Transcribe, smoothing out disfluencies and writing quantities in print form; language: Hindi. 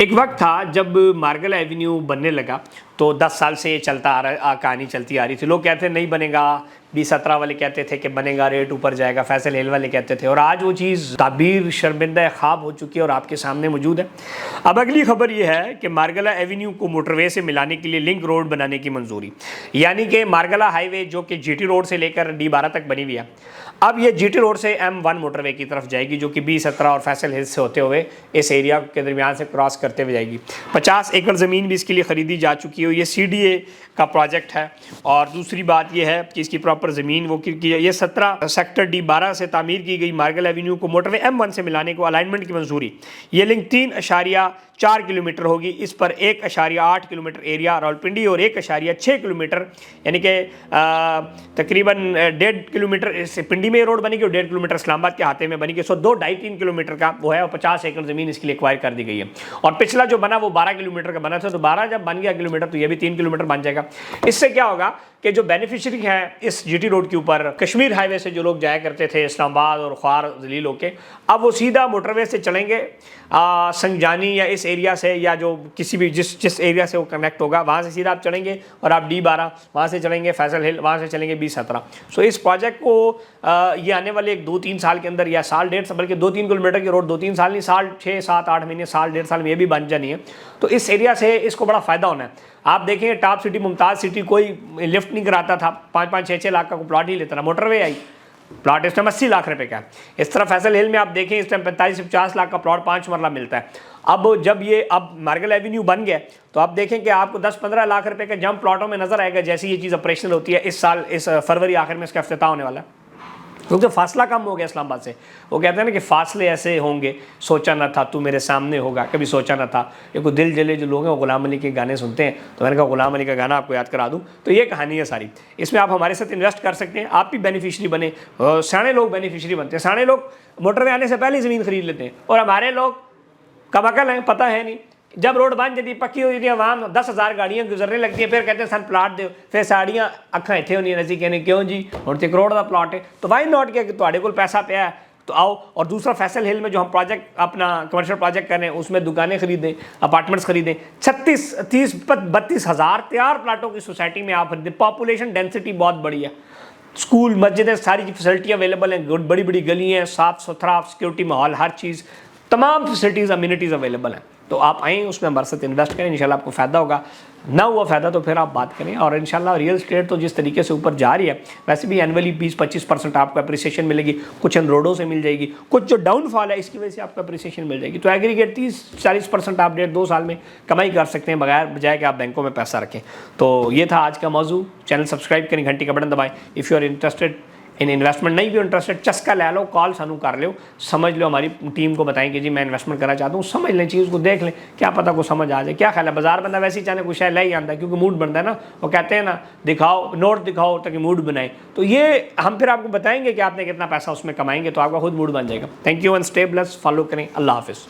एक वक्त था जब मार्गल एवेन्यू बनने लगा तो 10 साल से ये चलता आ रहा कहानी चलती आ रही थी। लोग कहते नहीं बनेगा, 2017 वाले कहते थे कि बनेगा, रेट ऊपर जाएगा, फैसल हिल वाले कहते थे, और आज वो चीज़ ताबीर शर्मिंदा ख्वाब हो चुकी है और आपके सामने मौजूद है। अब अगली खबर ये है कि मार्गला एवेन्यू को मोटरवे से मिलाने के लिए लिंक रोड बनाने की मंजूरी, यानी कि मार्गला हाईवे जो कि जीटी रोड से लेकर D12 तक बनी हुई है, अब ये जीटी रोड से M1 मोटरवे की तरफ जाएगी जो कि B17 और फैसल हिल्स से होते हुए इस एरिया के दरमियान से क्रॉस करते हुए जाएगी। 50 एकड़ ज़मीन भी इसके लिए ख़रीदी जा चुकी है। ये CDA का प्रोजेक्ट है। और दूसरी बात यह है कि इसकी प्रॉपर ज़मीन वो की ये 17 सेक्टर D12 से तामीर की गई मार्गल एवेन्यू को मोटरवे M1 से मिलाने को अलाइनमेंट की मंजूरी। ये लिंक 3.4 किलोमीटर होगी। इस पर 1.8 किलोमीटर एरिया रावलपिंडी और 1.6 किलोमीटर यानी कि तकरीबन 1.5 किलोमीटर पिंडी में रोड बनेगी और 1.5 किलोमीटर इस्लामाबाद के हाथे में बनेगी। सो 2-2.5-3 किलोमीटर का वो है और 50 एकड़ ज़मीन इसके लिए एक्वायर कर दी गई है। और पिछला जो बना वो 12 किलोमीटर का बना था, तो 12 जब बन गया किलोमीटर तो ये भी 3 किलोमीटर बन जाएगा। इससे क्या होगा कि जो बेनिफिशरी हैं इस जीटी रोड के ऊपर कश्मीर हाईवे से जो लोग जाया करते थे इस्लामाबाद और ख्वार जलील होके, अब वो सीधा मोटरवे से चलेंगे संगजानी या इस एरिया से, या जो किसी भी जिस एरिया से वो कनेक्ट होगा वहाँ से सीधा आप चलेंगे और आप D12 वहाँ से चलेंगे, फैसल हिल वहाँ से चलेंगे B17। सो इस प्रोजेक्ट को ये आने वाले 2-3 साल के अंदर या साल 1.5 बल्कि 2-3 किलोमीटर की रोड 2-3 साल नहीं, साल 6-7-8 महीने, साल 1.5 साल में ये भी बन जानी है। तो इस एरिया से इसको बड़ा फ़ायदा होना है। आप देखेंगे टॉप सिटी मुमताज़ सिटी कोई लिफ्ट नहीं कराता था, 5-5, 6-6 लाख का कोई प्लॉट ही लेता था। मोटरवे आई, प्लॉट इस टाइम 80 लाख रुपए का है। इस तरह फैसल हिल में आप देखें इस टाइम 45 से 50 लाख का प्लॉट 5 मरला मिलता है। अब जब ये मार्गल एवेन्यू बन गया तो आप देखें कि आपको 10-15 लाख रुपए का जंप प्लॉटों में नजर आएगा जैसे ये चीज़ ऑपरेशनल होती है। इस साल इस फरवरी आखिर में इसका इफ्तिताह होने वाला है, क्योंकि फासला कम हो गया इस्लामाबाद से। वो कहते हैं ना कि फासले ऐसे होंगे, सोचा ना था तू मेरे सामने होगा, कभी सोचा ना था। ये कोई दिल जले जो लोग हैं वो गुलाम अली के गाने सुनते हैं, तो मैंने कहा गुलाम अली का गाना आपको याद करा दूं। तो ये कहानी है सारी, इसमें आप हमारे साथ इन्वेस्ट कर सकते हैं, आप भी बेनिफिशरी बने। सियाने लोग बेनिफिशरी बनते हैं, सियाने लोग मोटरवे आने से पहले ही ज़मीन खरीद लेते हैं, और हमारे लोग कबाकल हैं, पता है नहीं। जब रोड बन जाती पक्की हो जाती है, वहाँ 10,000 गाड़ियाँ गुजरने लगती हैं, फिर कहते हैं सन प्लाट दो, फिर साड़ियाँ अखा इतने होनी नसी कहने क्यों जी और 1 करोड़ का प्लाट है, तो वाई नॉट किया कि तुम्हारे को पैसा पे है तो आओ। और दूसरा फैसल हिल में जो हम प्रोजेक्ट अपना कमर्शियल प्रोजेक्ट कर रहे हैं उसमें दुकानें खरीदें, अपार्टमेंट्स खरीदें। 36-30-32 हज़ार तैयार प्लाटों की सोसाइटी में आप खरीदें। पॉपुलेशन डेंसिटी बहुत बड़ी है, स्कूल मस्जिदें सारी फैसिलिटी अवेलेबल हैं, बड़ी बड़ी गली हैं, साफ़ सुथरा सिक्योरिटी माहौल, हर चीज़ तमाम फैसिलिटीज़ अम्यूनिटीज़ अवेलेबल हैं। तो आप आएँ उसमें हमारे साथ इन्वेस्ट करें, इंशाल्लाह आपको फ़ायदा होगा। ना हुआ फ़ायदा तो फिर आप बात करें। और इंशाल्लाह रियल एस्टेट तो जिस तरीके से ऊपर जा रही है, वैसे भी एनुअली 20-25% आपको अप्रिसिएशन मिलेगी। कुछ इन रोडों से मिल जाएगी, कुछ जो डाउनफॉल है इसकी वजह से आपको अप्रिसिएशन मिल जाएगी। तो एग्रीगेट 30-40% आप 1.5-2 साल में कमाई कर सकते हैं बजाय कि आप बैंकों में पैसा रखें। तो ये था आज का मौजू। चैनल सब्सक्राइब करें, घंटी का बटन दबाएं। If you are interested in investment, नहीं भी इंटरेस्टेड, चस्का ले लो, कॉल सानू कर लो, समझ लो, हमारी टीम को बताएं कि जी मैं इन्वेस्टमेंट करना चाहता हूँ। समझ लें चीज़ को, देख लें, क्या पता को समझ आ जाए। क्या ख्याल है, बाजार बंदा वैसे ही चाहे कुछ है ले ही आता है, क्योंकि मूड बनता है ना। वो कहते हैं ना दिखाओ नोट दिखाओ ताकि मूड बनाए। तो ये हम फिर आपको बताएंगे कि आपने कितना पैसा उसमें कमाएंगे तो आपका खुद मूड बन जाएगा। Thank you and stay blessed. Follow करें। अल्लाह हाफिज़।